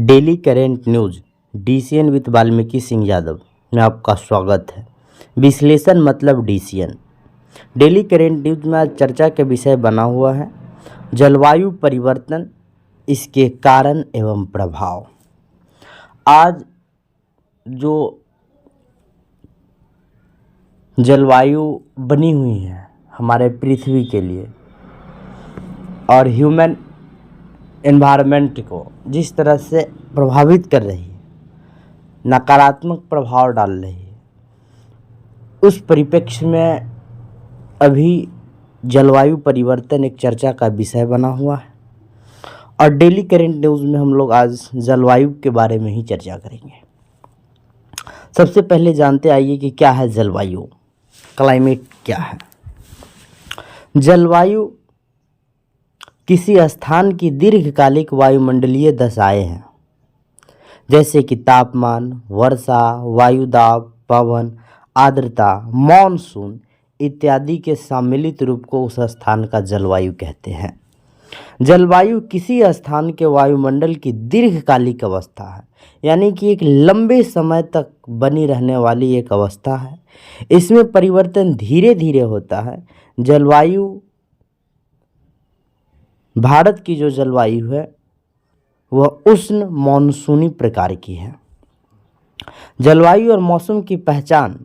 Daily current news DCN with Valmiki Singh Yadav में आपका स्वागत है। विश्लेषण मतलब डीसीएन। डेली करेंट न्यूज़ में आज चर्चा के विषय बना हुआ है जलवायु परिवर्तन, इसके कारण एवं प्रभाव। आज जो जलवायु बनी हुई है हमारे पृथ्वी के लिए और ह्यूमन एनवायरनमेंट को जिस तरह से प्रभावित कर रही है, नकारात्मक प्रभाव डाल रही है, उस परिप्रेक्ष्य में अभी जलवायु परिवर्तन एक चर्चा का विषय बना हुआ है और डेली करेंट न्यूज़ में हम लोग आज जलवायु के बारे में ही चर्चा करेंगे। सबसे पहले जानते आइए कि क्या है जलवायु, क्लाइमेट क्या है। जलवायु किसी स्थान की दीर्घकालिक वायुमंडलीय दशाएं हैं, जैसे कि तापमान, वर्षा, वायुदाब, पवन, आर्द्रता, मॉनसून इत्यादि के सम्मिलित रूप को उस स्थान का जलवायु कहते हैं। जलवायु किसी स्थान के वायुमंडल की दीर्घकालिक अवस्था है, यानी कि एक लंबे समय तक बनी रहने वाली एक अवस्था है। इसमें परिवर्तन धीरे धीरे होता है। जलवायु, भारत की जो जलवायु है वह उष्ण मानसूनी प्रकार की है। जलवायु और मौसम की पहचान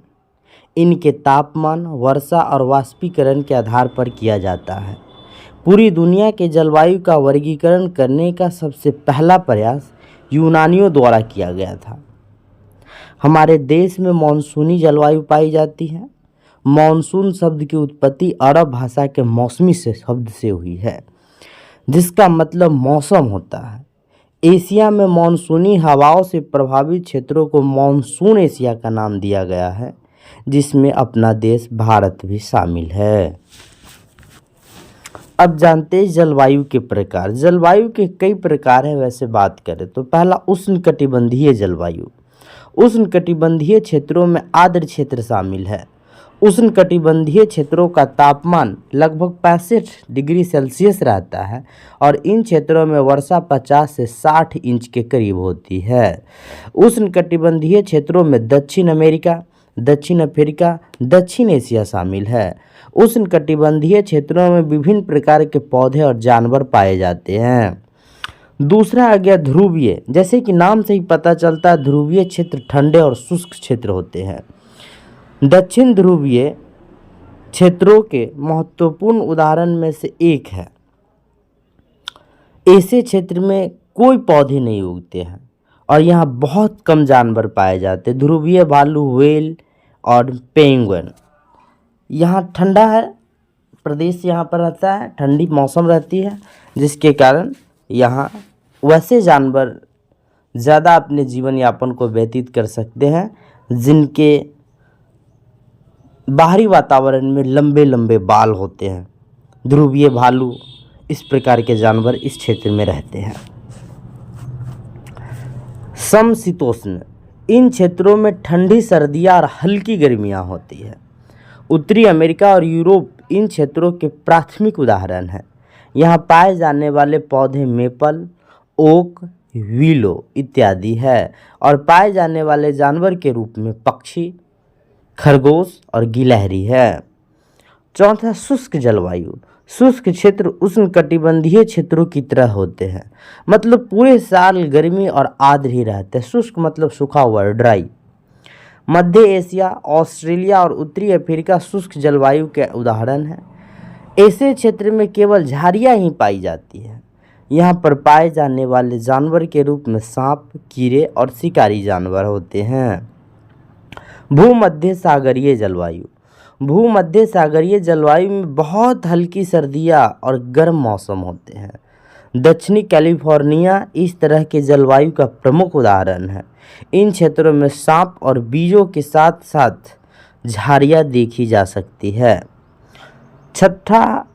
इनके तापमान, वर्षा और वाष्पीकरण के आधार पर किया जाता है। पूरी दुनिया के जलवायु का वर्गीकरण करने का सबसे पहला प्रयास यूनानियों द्वारा किया गया था। हमारे देश में मानसूनी जलवायु पाई जाती है। मानसून शब्द की उत्पत्ति अरब भाषा के मौसमी से शब्द से हुई है, जिसका मतलब मौसम होता है। एशिया में मानसूनी हवाओं से प्रभावित क्षेत्रों को मानसून एशिया का नाम दिया गया है, जिसमें अपना देश भारत भी शामिल है। अब जानते हैं जलवायु के प्रकार। जलवायु के कई प्रकार हैं। वैसे बात करें तो पहला उष्णकटिबंधीय जलवायु। उष्णकटिबंधीय क्षेत्रों में आर्द्र क्षेत्र शामिल है। उष्णकटिबंधीय क्षेत्रों का तापमान लगभग 65 डिग्री सेल्सियस रहता है और इन क्षेत्रों में वर्षा 50 से 60 इंच के करीब होती है। उष्णकटिबंधीय क्षेत्रों में दक्षिण अमेरिका, दक्षिण अफ्रीका, दक्षिण एशिया शामिल है। उष्णकटिबंधीय क्षेत्रों में विभिन्न प्रकार के पौधे और जानवर पाए जाते हैं। दूसरा आ गया ध्रुवीय। जैसे कि नाम से ही पता चलता है, ध्रुवीय क्षेत्र ठंडे और शुष्क क्षेत्र होते हैं। दक्षिण ध्रुवीय क्षेत्रों के महत्वपूर्ण उदाहरण में से एक है। ऐसे क्षेत्र में कोई पौधे नहीं उगते हैं और यहाँ बहुत कम जानवर पाए जाते हैं। ध्रुवीय भालू, व्हेल और पेंगुइन। यहाँ ठंडा है, प्रदेश यहाँ पर रहता है, ठंडी मौसम रहती है, जिसके कारण यहाँ वैसे जानवर ज़्यादा अपने जीवन यापन को व्यतीत कर सकते हैं जिनके बाहरी वातावरण में लंबे लंबे बाल होते हैं। ध्रुवीय भालू, इस प्रकार के जानवर इस क्षेत्र में रहते हैं। समशीतोष्ण, इन क्षेत्रों में ठंडी सर्दियाँ और हल्की गर्मियाँ होती है। उत्तरी अमेरिका और यूरोप इन क्षेत्रों के प्राथमिक उदाहरण हैं। यहाँ पाए जाने वाले पौधे मेपल, ओक, विलो इत्यादि है और पाए जाने वाले जानवर के रूप में पक्षी, खरगोश और गिलहरी है। चौथा शुष्क जलवायु। शुष्क क्षेत्र उष्णकटिबंधीय क्षेत्रों की तरह होते हैं, मतलब पूरे साल गर्मी और आर्द्र ही रहते हैं। शुष्क मतलब सूखा हुआ, ड्राई। मध्य एशिया, ऑस्ट्रेलिया और उत्तरी अफ्रीका शुष्क जलवायु के उदाहरण हैं। ऐसे क्षेत्र में केवल झाड़ियाँ ही पाई जाती है। यहाँ पर पाए जाने वाले जानवर के रूप में सांप, कीड़े और शिकारी जानवर होते हैं। भूमध्य सागरीय जलवायु। भूमध्य सागरीय जलवायु में बहुत हल्की सर्दियाँ और गर्म मौसम होते हैं। दक्षिणी कैलिफोर्निया इस तरह के जलवायु का प्रमुख उदाहरण है। इन क्षेत्रों में सांप और बीजों के साथ साथ झाड़ियाँ देखी जा सकती है। छठा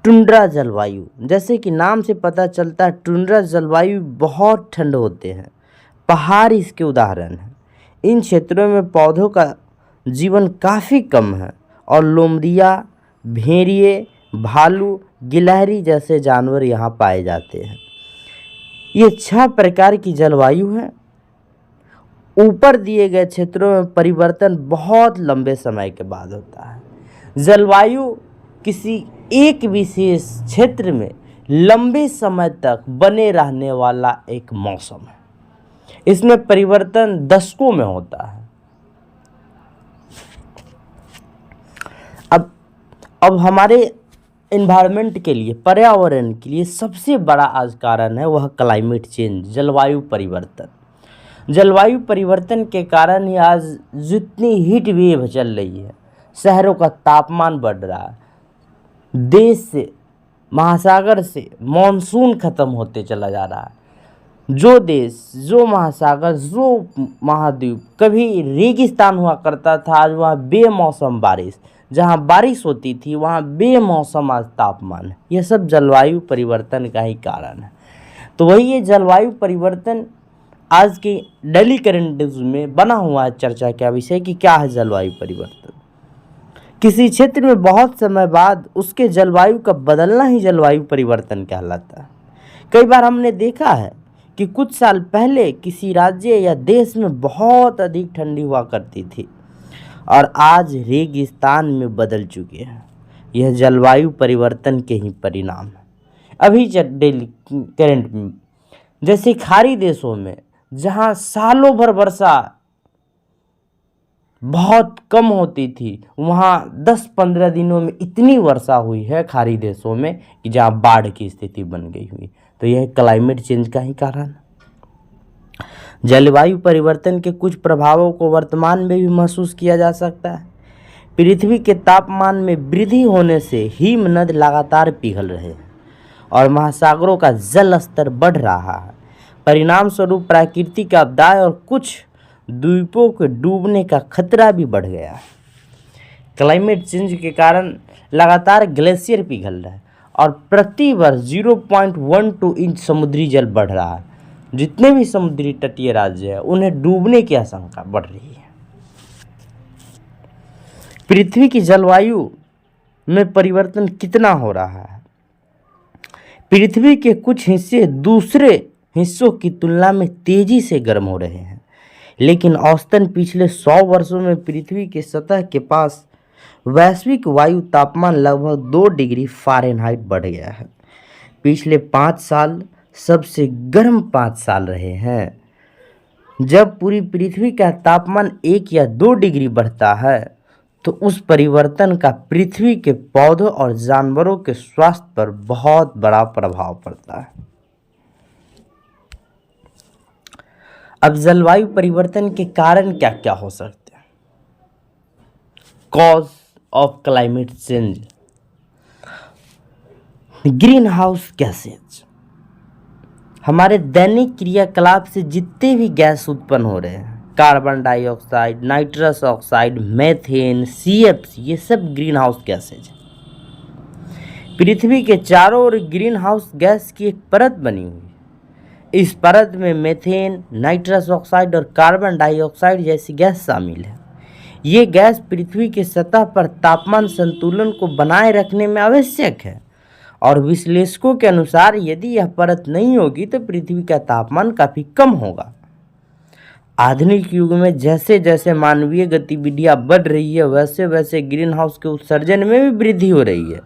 टुंड्रा जलवायु। जैसे कि नाम से पता चलता है, टुंड्रा जलवायु बहुत ठंड होते हैं। पहाड़ इसके उदाहरण हैं। इन क्षेत्रों में पौधों का जीवन काफ़ी कम है और लोमड़िया, भेड़िए, भालू, गिलहरी जैसे जानवर यहाँ पाए जाते हैं। ये 6 प्रकार की जलवायु है। ऊपर दिए गए क्षेत्रों में परिवर्तन बहुत लंबे समय के बाद होता है। जलवायु किसी एक विशेष क्षेत्र में लंबे समय तक बने रहने वाला एक मौसम है। इसमें परिवर्तन दशकों में होता है। अब हमारे एनवायरनमेंट के लिए, पर्यावरण के लिए सबसे बड़ा आज कारण है वह क्लाइमेट चेंज, जलवायु परिवर्तन। जलवायु परिवर्तन के कारण ही आज जितनी हीट वेव चल रही है, शहरों का तापमान बढ़ रहा है, देश से, महासागर से मॉनसून खत्म होते चला जा रहा है। जो देश, जो महासागर, जो महाद्वीप कभी रेगिस्तान हुआ करता था, आज वहाँ बेमौसम बारिश, जहाँ बारिश होती थी वहाँ बेमौसम आज तापमान है। यह सब जलवायु परिवर्तन का ही कारण है। तो वही ये जलवायु परिवर्तन आज के डेली करंट न्यूज़ में बना हुआ है चर्चा का विषय कि क्या है जलवायु परिवर्तन। किसी क्षेत्र में बहुत समय बाद उसके जलवायु का बदलना ही जलवायु परिवर्तन कहलाता है। कई बार हमने देखा है कि कुछ साल पहले किसी राज्य या देश में बहुत अधिक ठंडी हुआ करती थी और आज रेगिस्तान में बदल चुके हैं। यह जलवायु परिवर्तन के ही परिणाम है। अभी डेली करंट में जैसे खाड़ी देशों में जहाँ सालों भर वर्षा बहुत कम होती थी, वहाँ 10-15 दिनों में इतनी वर्षा हुई है खाड़ी देशों में कि जहाँ बाढ़ की स्थिति बन गई हुई। तो यह क्लाइमेट चेंज का ही कारण है। जलवायु परिवर्तन के कुछ प्रभावों को वर्तमान में भी महसूस किया जा सकता है। पृथ्वी के तापमान में वृद्धि होने से हिमनद लगातार पिघल रहे हैं और महासागरों का जल स्तर बढ़ रहा है। परिणाम स्वरूप प्राकृतिक आपदाएं और कुछ द्वीपों के डूबने का खतरा भी बढ़ गया है। क्लाइमेट चेंज के कारण लगातार ग्लेशियर पिघल रहा है और प्रति वर्ष 0.12 इंच समुद्री जल बढ़ रहा है। जितने भी समुद्री तटीय राज्य हैं उन्हें डूबने की आशंका बढ़ रही है। पृथ्वी की जलवायु में परिवर्तन कितना हो रहा है? पृथ्वी के कुछ हिस्से दूसरे हिस्सों की तुलना में तेजी से गर्म हो रहे हैं, लेकिन औसतन पिछले 100 वर्षों में पृथ्वी के सतह के पास वैश्विक वायु तापमान लगभग 2 डिग्री फ़ारेनहाइट बढ़ गया है। पिछले 5 साल सबसे गर्म 5 साल रहे हैं। जब पूरी पृथ्वी का तापमान 1 या 2 डिग्री बढ़ता है तो उस परिवर्तन का पृथ्वी के पौधों और जानवरों के स्वास्थ्य पर बहुत बड़ा प्रभाव पड़ता है। अब जलवायु परिवर्तन के कारण क्या क्या हो सकते हैं? Cause of climate change, green house gases. हमारे दैनिक क्रियाकलाप से जितने भी गैस उत्पन्न हो रहे हैं, carbon dioxide, nitrous oxide, methane, CFC, ये सब ग्रीन हाउस गैसेज हैं। पृथ्वी के चारों ओर ग्रीन हाउस गैस की एक परत बनी हुई है। इस परत में मीथेन, नाइट्रस ऑक्साइड और कार्बन डाइऑक्साइड जैसी गैस शामिल है। ये गैस पृथ्वी के सतह पर तापमान संतुलन को बनाए रखने में आवश्यक है और विश्लेषकों के अनुसार यदि यह परत नहीं होगी तो पृथ्वी का तापमान काफ़ी कम होगा। आधुनिक युग में जैसे जैसे मानवीय गतिविधियां बढ़ रही है वैसे वैसे ग्रीन हाउस के उत्सर्जन में भी वृद्धि हो रही है,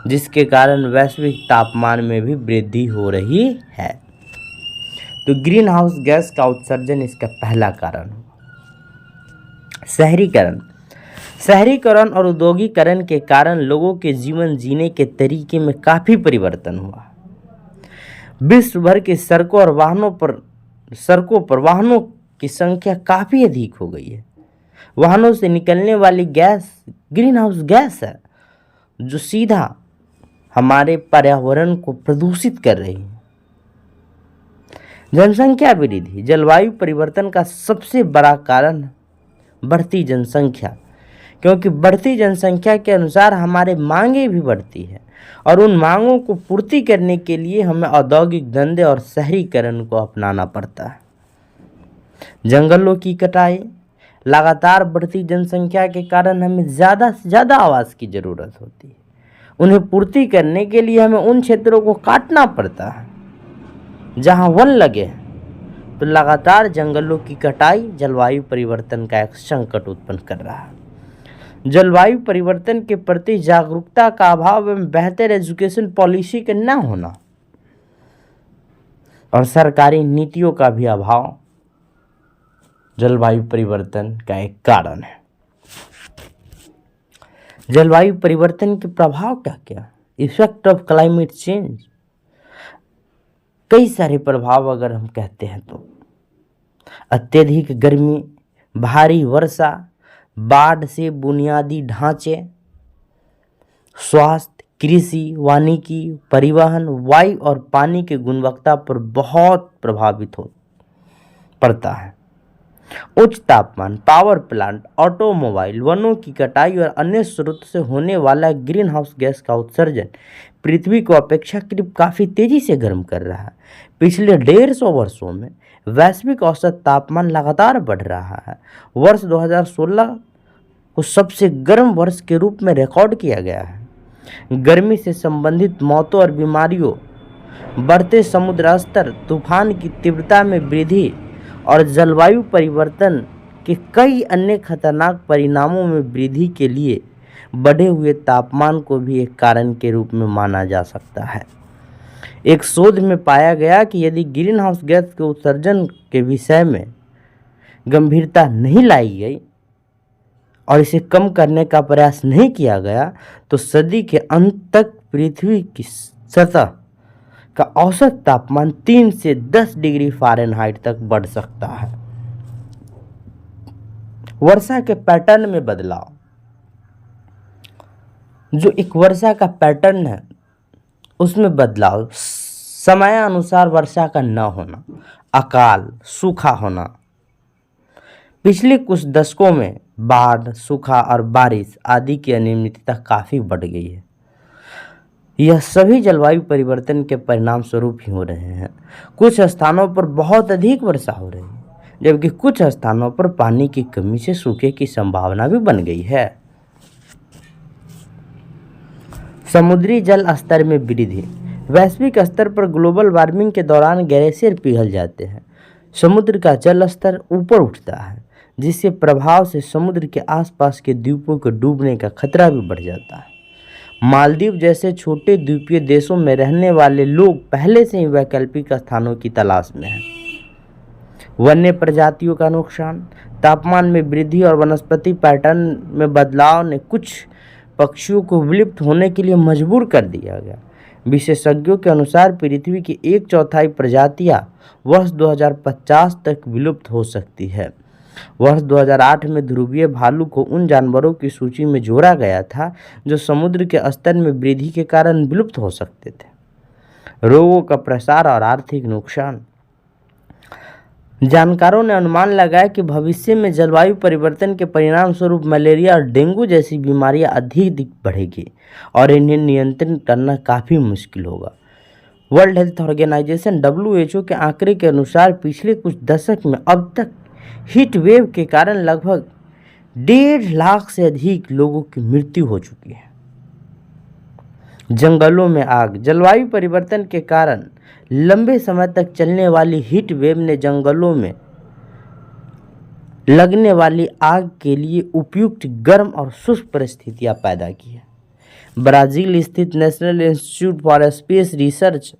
जिसके कारण वैश्विक तापमान में भी वृद्धि हो रही है। तो ग्रीन हाउस गैस का उत्सर्जन इसका पहला कारण होगा। शहरीकरण और औद्योगिकरण के कारण लोगों के जीवन जीने के तरीके में काफ़ी परिवर्तन हुआ। विश्व भर के सड़कों पर वाहनों की संख्या काफ़ी अधिक हो गई है। वाहनों से निकलने वाली गैस ग्रीन हाउस गैस है जो सीधा हमारे पर्यावरण को प्रदूषित कर रही है। जनसंख्या वृद्धि जलवायु परिवर्तन का सबसे बड़ा कारण बढ़ती जनसंख्या, क्योंकि बढ़ती जनसंख्या के अनुसार हमारे मांगे भी बढ़ती है और उन मांगों को पूर्ति करने के लिए हमें औद्योगिक धंधे और शहरीकरण को अपनाना पड़ता है। जंगलों की कटाई, लगातार बढ़ती जनसंख्या के कारण हमें ज़्यादा से ज़्यादा आवास की ज़रूरत होती है। उन्हें पूर्ति करने के लिए हमें उन क्षेत्रों को काटना पड़ता है जहां वन लगे हैं तो लगातार जंगलों की कटाई जलवायु परिवर्तन का एक संकट उत्पन्न कर रहा है। जलवायु परिवर्तन के प्रति जागरूकता का अभाव एवं बेहतर एजुकेशन पॉलिसी के न होना और सरकारी नीतियों का भी अभाव जलवायु परिवर्तन का एक कारण है। जलवायु परिवर्तन के प्रभाव क्या क्या? Effect of climate change. कई सारे प्रभाव अगर हम कहते हैं तो अत्यधिक गर्मी, भारी वर्षा, बाढ़ से बुनियादी ढांचे, स्वास्थ्य, कृषि, वानिकी, परिवहन, वायु और पानी की गुणवत्ता पर बहुत प्रभावित पड़ता है। उच्च तापमान, पावर प्लांट, ऑटोमोबाइल, वनों की कटाई और अन्य स्रोत से होने वाला ग्रीन हाउस गैस का उत्सर्जन पृथ्वी को अपेक्षाकृत काफ़ी तेजी से गर्म कर रहा है। पिछले 150 वर्षों में वैश्विक औसत तापमान लगातार बढ़ रहा है। वर्ष 2016 को सबसे गर्म वर्ष के रूप में रिकॉर्ड किया गया है। गर्मी से संबंधित मौतों और बीमारियों, बढ़ते समुद्र स्तर, तूफान की तीव्रता में वृद्धि और जलवायु परिवर्तन के कई अन्य खतरनाक परिणामों में वृद्धि के लिए बढ़े हुए तापमान को भी एक कारण के रूप में माना जा सकता है। एक शोध में पाया गया कि यदि ग्रीन हाउस गैस के उत्सर्जन के विषय में गंभीरता नहीं लाई गई और इसे कम करने का प्रयास नहीं किया गया तो सदी के अंत तक पृथ्वी की सतह का औसत तापमान 3 से 10 डिग्री फ़ारेनहाइट तक बढ़ सकता है। वर्षा के पैटर्न में बदलाव। जो एक वर्षा का पैटर्न है उसमें बदलाव, समयानुसार वर्षा का न होना, अकाल, सूखा होना। पिछले कुछ दशकों में बाढ़, सूखा और बारिश आदि की अनियमितता काफ़ी बढ़ गई है। यह सभी जलवायु परिवर्तन के परिणाम स्वरूप ही हो रहे हैं। कुछ स्थानों पर बहुत अधिक वर्षा हो रही है, जबकि कुछ स्थानों पर पानी की कमी से सूखे की संभावना भी बन गई है। समुद्री जल स्तर में वृद्धि। वैश्विक स्तर पर ग्लोबल वार्मिंग के दौरान ग्लेशियर पिघल जाते हैं। समुद्र का जल स्तर ऊपर उठता है, जिसके प्रभाव से समुद्र के आसपास के द्वीपों के डूबने का खतरा भी बढ़ जाता है। मालदीव जैसे छोटे द्वीपीय देशों में रहने वाले लोग पहले से ही वैकल्पिक स्थानों की तलाश में हैं। वन्य प्रजातियों का नुकसान। तापमान में वृद्धि और वनस्पति पैटर्न में बदलाव ने कुछ पक्षियों को विलुप्त होने के लिए मजबूर कर दिया गया। विशेषज्ञों के अनुसार पृथ्वी की 1/4 प्रजातियां वर्ष 2050 तक विलुप्त हो सकती है। वर्ष 2008 में ध्रुवीय भालू को उन जानवरों की सूची में जोड़ा गया था जो समुद्र के स्तर में वृद्धि के कारण विलुप्त हो सकते थे। रोगों का प्रसार और आर्थिक नुकसान। जानकारों ने अनुमान लगाया कि भविष्य में जलवायु परिवर्तन के परिणाम स्वरूप मलेरिया और डेंगू जैसी बीमारियां अधिक बढ़ेगी और इन्हें नियंत्रित करना काफ़ी मुश्किल होगा। वर्ल्ड हेल्थ ऑर्गेनाइजेशन WHO के आंकड़े के अनुसार पिछले कुछ दशक में अब तक हीट वेव के कारण लगभग 1.5 लाख से अधिक लोगों की मृत्यु हो चुकी है। जंगलों में आग। जलवायु परिवर्तन के कारण लंबे समय तक चलने वाली हीट वेव ने जंगलों में लगने वाली आग के लिए उपयुक्त गर्म और शुष्क परिस्थितियां पैदा की है। ब्राजील स्थित national institute for space research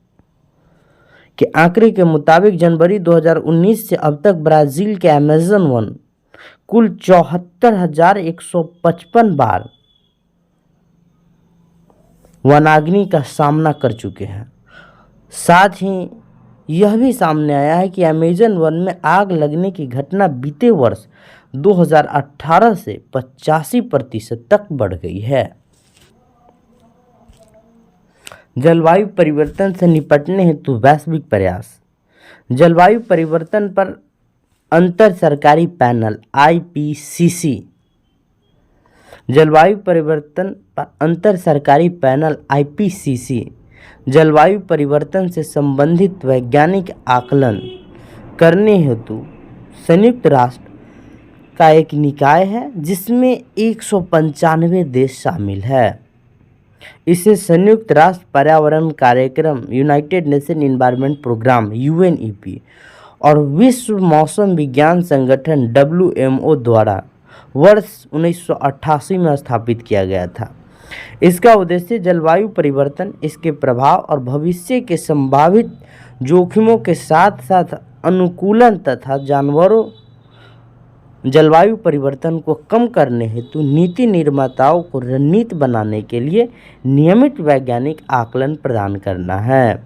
के आंकड़े के मुताबिक जनवरी 2019 से अब तक ब्राजील के अमेज़न वन कुल 74,155 बार वनाग्नि का सामना कर चुके हैं। साथ ही यह भी सामने आया है कि अमेज़न वन में आग लगने की घटना बीते वर्ष 2018 से 85% तक बढ़ गई है। जलवायु परिवर्तन से निपटने हेतु वैश्विक प्रयास। जलवायु परिवर्तन पर अंतर सरकारी पैनल IPCC। जलवायु परिवर्तन पर अंतर सरकारी पैनल IPCC जलवायु परिवर्तन से संबंधित वैज्ञानिक आकलन करने हेतु संयुक्त राष्ट्र का एक निकाय है जिसमें 195 देश शामिल है। इसे संयुक्त राष्ट्र पर्यावरण कार्यक्रम United Nation Environment Programme UNEP और विश्व मौसम विज्ञान संगठन डब्ल्यूएमओ द्वारा वर्ष 1988 में स्थापित किया गया था। इसका उद्देश्य जलवायु परिवर्तन, इसके प्रभाव और भविष्य के संभावित जोखिमों के साथ साथ अनुकूलन तथा जानवरों जलवायु परिवर्तन को कम करने हेतु नीति निर्माताओं को रणनीति बनाने के लिए नियमित वैज्ञानिक आकलन प्रदान करना है।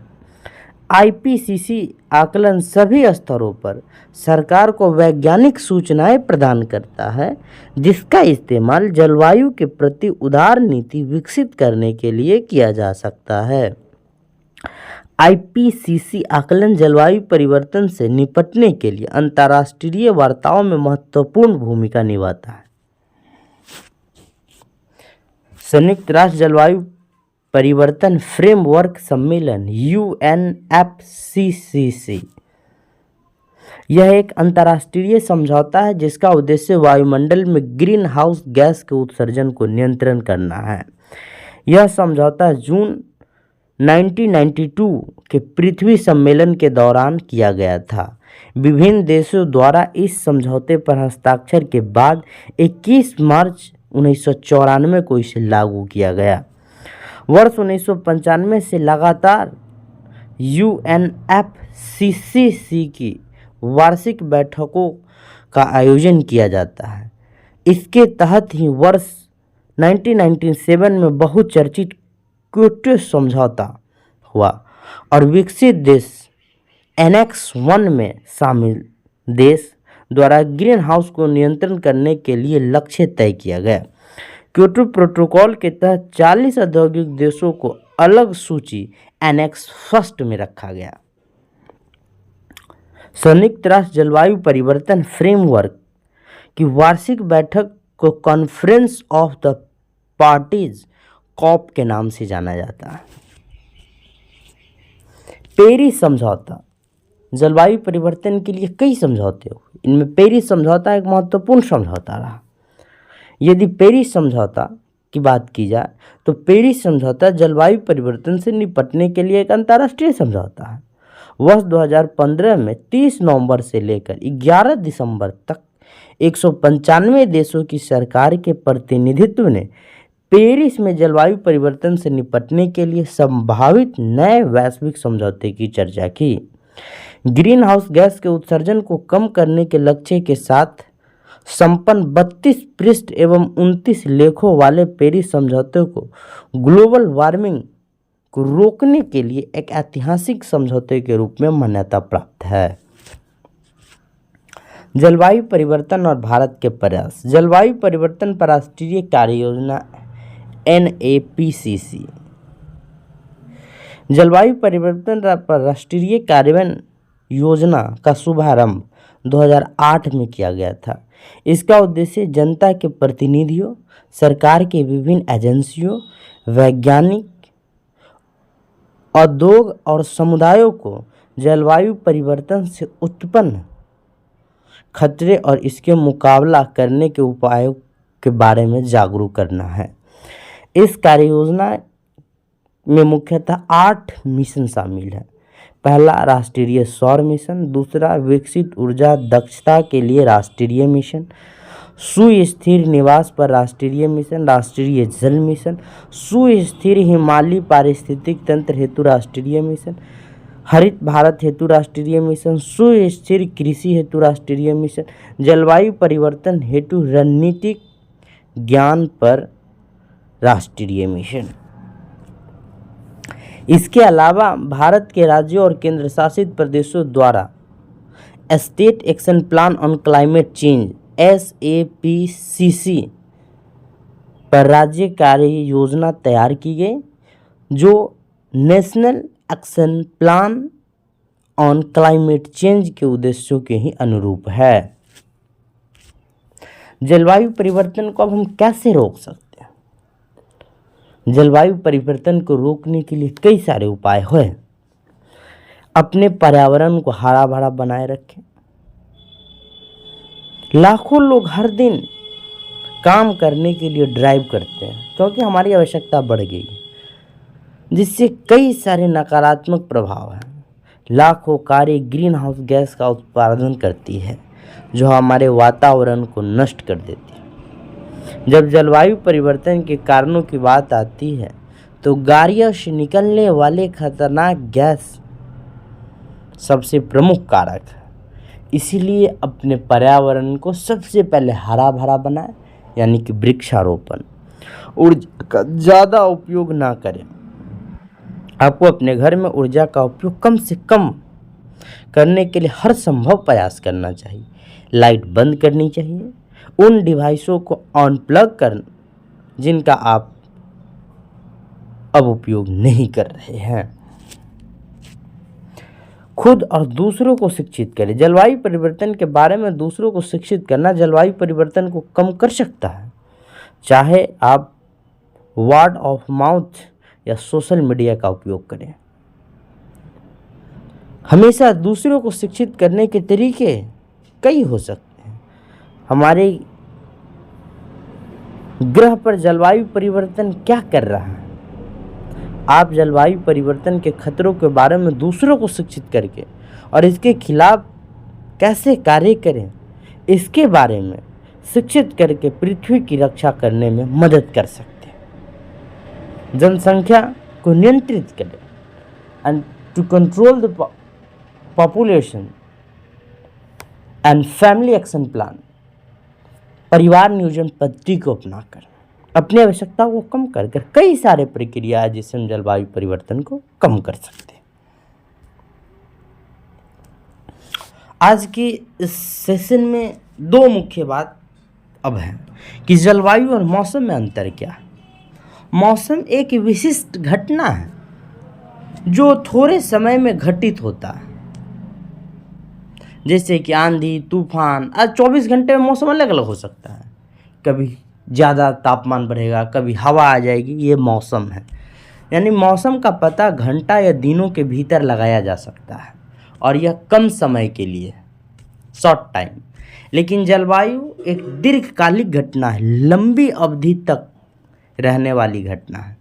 आईपीसीसी आकलन सभी स्तरों पर सरकार को वैज्ञानिक सूचनाएं प्रदान करता है, जिसका इस्तेमाल जलवायु के प्रति उदार नीति विकसित करने के लिए किया जा सकता है। आईपीसीसी आकलन जलवायु परिवर्तन से निपटने के लिए अंतर्राष्ट्रीय वार्ताओं में महत्वपूर्ण भूमिका निभाता है। संयुक्त राष्ट्र जलवायु परिवर्तन फ्रेमवर्क सम्मेलन यूएनएफसीसीसी यह एक अंतर्राष्ट्रीय समझौता है जिसका उद्देश्य वायुमंडल में ग्रीन हाउस गैस के उत्सर्जन को नियंत्रण करना है। यह समझौता जून 1992 के पृथ्वी सम्मेलन के दौरान किया गया था। विभिन्न देशों द्वारा इस समझौते पर हस्ताक्षर के बाद 21 मार्च 1994 को इसे लागू किया गया। वर्ष 1995 से लगातार यूएनएफसीसीसी की वार्षिक बैठकों का आयोजन किया जाता है। इसके तहत ही वर्ष 1997 में बहुचर्चित क्योटो समझौता हुआ और विकसित देश एनेक्स 1 में शामिल देश द्वारा ग्रीन हाउस को नियंत्रण करने के लिए लक्ष्य तय किया गया। क्योटो प्रोटोकॉल के तहत 40 औद्योगिक देशों को अलग सूची एनेक्स 1 में रखा गया। संयुक्त राष्ट्र जलवायु परिवर्तन फ्रेमवर्क की वार्षिक बैठक को conference of the parties COP के नाम से जाना जाता है। पेरिस समझौता जलवायु परिवर्तन के लिए कई समझौते हुए, इनमें पेरिस समझौता एक महत्वपूर्ण समझौता रहा। यदि पेरिस समझौता की बात की जाए तो पेरिस समझौता जलवायु परिवर्तन से निपटने के लिए एक अंतर्राष्ट्रीय समझौता है। वर्ष 2015 में 30 नवंबर से लेकर 11 दिसंबर तक 195 देशों की सरकार के प्रतिनिधित्व ने पेरिस में जलवायु परिवर्तन से निपटने के लिए संभावित नए वैश्विक समझौते की चर्चा की। ग्रीन हाउस गैस के उत्सर्जन को कम करने के लक्ष्य के साथ संपन्न 32 पृष्ठ एवं 29 लेखों वाले पेरिस समझौते को ग्लोबल वार्मिंग को रोकने के लिए एक ऐतिहासिक समझौते के रूप में मान्यता प्राप्त है। जलवायु परिवर्तन और भारत के प्रयास। जलवायु परिवर्तन पर राष्ट्रीय कार्य योजना NAPCC जलवायु परिवर्तन पर राष्ट्रीय कार्यान्वयन योजना का शुभारंभ 2008 में किया गया था। इसका उद्देश्य जनता के प्रतिनिधियों, सरकार के विभिन्न एजेंसियों, वैज्ञानिक, उद्योग और समुदायों को जलवायु परिवर्तन से उत्पन्न खतरे और इसके मुकाबला करने के उपायों के बारे में जागरूक करना है। इस कार्य योजना में मुख्यतः 8 मिशन शामिल है। पहला राष्ट्रीय सौर मिशन, दूसरा विकसित ऊर्जा दक्षता के लिए राष्ट्रीय मिशन, सुस्थिर निवास पर राष्ट्रीय मिशन, राष्ट्रीय जल मिशन, सुस्थिर हिमालयी पारिस्थितिक तंत्र हेतु राष्ट्रीय मिशन, हरित भारत हेतु राष्ट्रीय मिशन, सुस्थिर कृषि हेतु राष्ट्रीय मिशन, जलवायु परिवर्तन हेतु रणनीतिक ज्ञान पर राष्ट्रीय मिशन। इसके अलावा भारत के राज्यों और केंद्र शासित प्रदेशों द्वारा state action plan on climate change SAPCC पर राज्य कार्य योजना तैयार की गई, जो national action plan on climate change के उद्देश्यों के ही अनुरूप है। जलवायु परिवर्तन को अब हम कैसे रोक सकते हैं? जलवायु परिवर्तन को रोकने के लिए कई सारे उपाय हैं। अपने पर्यावरण को हरा भरा बनाए रखें। लाखों लोग हर दिन काम करने के लिए ड्राइव करते हैं क्योंकि हमारी आवश्यकता बढ़ गई है। जिससे कई सारे नकारात्मक प्रभाव हैं। लाखों कारें ग्रीन हाउस गैस का उत्पादन करती है जो हमारे वातावरण को नष्ट कर देती है। जब जलवायु परिवर्तन के कारणों की बात आती है तो गाड़ियों से निकलने वाले खतरनाक गैस सबसे प्रमुख कारक है। इसीलिए अपने पर्यावरण को सबसे पहले हरा भरा बनाएं, यानी कि वृक्षारोपण। ऊर्जा का ज़्यादा उपयोग ना करें। आपको अपने घर में ऊर्जा का उपयोग कम से कम करने के लिए हर संभव प्रयास करना चाहिए। लाइट बंद करनी चाहिए। उन डिवाइसों को अनप्लग कर जिनका आप अब उपयोग नहीं कर रहे हैं। खुद और दूसरों को शिक्षित करें। जलवायु परिवर्तन के बारे में दूसरों को शिक्षित करना जलवायु परिवर्तन को कम कर सकता है। चाहे आप वर्ड ऑफ माउथ या सोशल मीडिया का उपयोग करें। हमेशा दूसरों को शिक्षित करने के तरीके कई हो सकते हैं। हमारे ग्रह पर जलवायु परिवर्तन क्या कर रहा है? आप जलवायु परिवर्तन के खतरों के बारे में दूसरों को शिक्षित करके और इसके खिलाफ कैसे कार्य करें, इसके बारे में शिक्षित करके पृथ्वी की रक्षा करने में मदद कर सकते हैं। जनसंख्या को नियंत्रित करें and to control the population and family action plan. परिवार नियोजन पद्धति को अपनाकर अपनी आवश्यकताओं को कम कर कई सारे प्रक्रिया है जिससे हम जलवायु परिवर्तन को कम कर सकते हैं। आज की इस सेशन में दो मुख्य बात अब है कि जलवायु और मौसम में अंतर क्या है। मौसम एक विशिष्ट घटना है जो थोड़े समय में घटित होता है, जैसे कि आंधी तूफान। आज 24 घंटे में मौसम अलग अलग हो सकता है। कभी ज़्यादा तापमान बढ़ेगा, कभी हवा आ जाएगी। ये मौसम है। यानी मौसम का पता घंटा या दिनों के भीतर लगाया जा सकता है और यह कम समय के लिए, शॉर्ट टाइम। लेकिन जलवायु एक दीर्घकालिक घटना है, लंबी अवधि तक रहने वाली घटना है।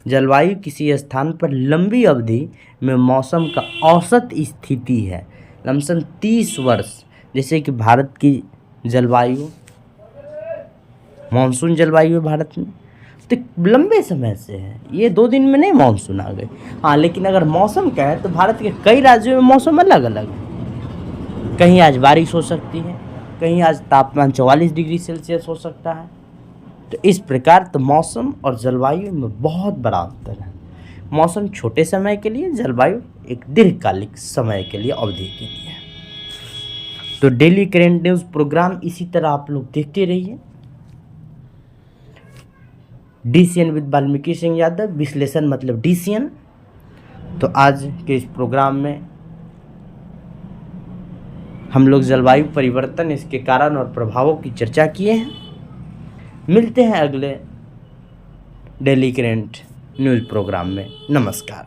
जलवायु किसी स्थान पर लंबी अवधि में मौसम का औसत स्थिति है, लमसम 30 वर्ष। जैसे कि भारत की जलवायु मानसून जलवायु है भारत में, तो लंबे समय से है। ये 2 दिन में नहीं मानसून आ गए। हाँ, लेकिन अगर मौसम का है तो भारत के कई राज्यों में मौसम अलग अलग है। कहीं आज बारिश हो सकती है, कहीं आज तापमान 44 डिग्री सेल्सियस हो सकता है। तो इस प्रकार तो मौसम और जलवायु में बहुत बड़ा अंतर है। मौसम छोटे समय के लिए, जलवायु एक दीर्घकालिक समय के लिए, अवधि के लिए। तो डेली करेंट न्यूज़ प्रोग्राम इसी तरह आप लोग देखते रहिए। DCN विद वाल्मीकि सिंह यादव, विश्लेषण मतलब DCN। तो आज के इस प्रोग्राम में हम लोग जलवायु परिवर्तन, इसके कारण और प्रभावों की चर्चा किए हैं। मिलते हैं अगले डेली करेंट न्यूज़ प्रोग्राम में। नमस्कार।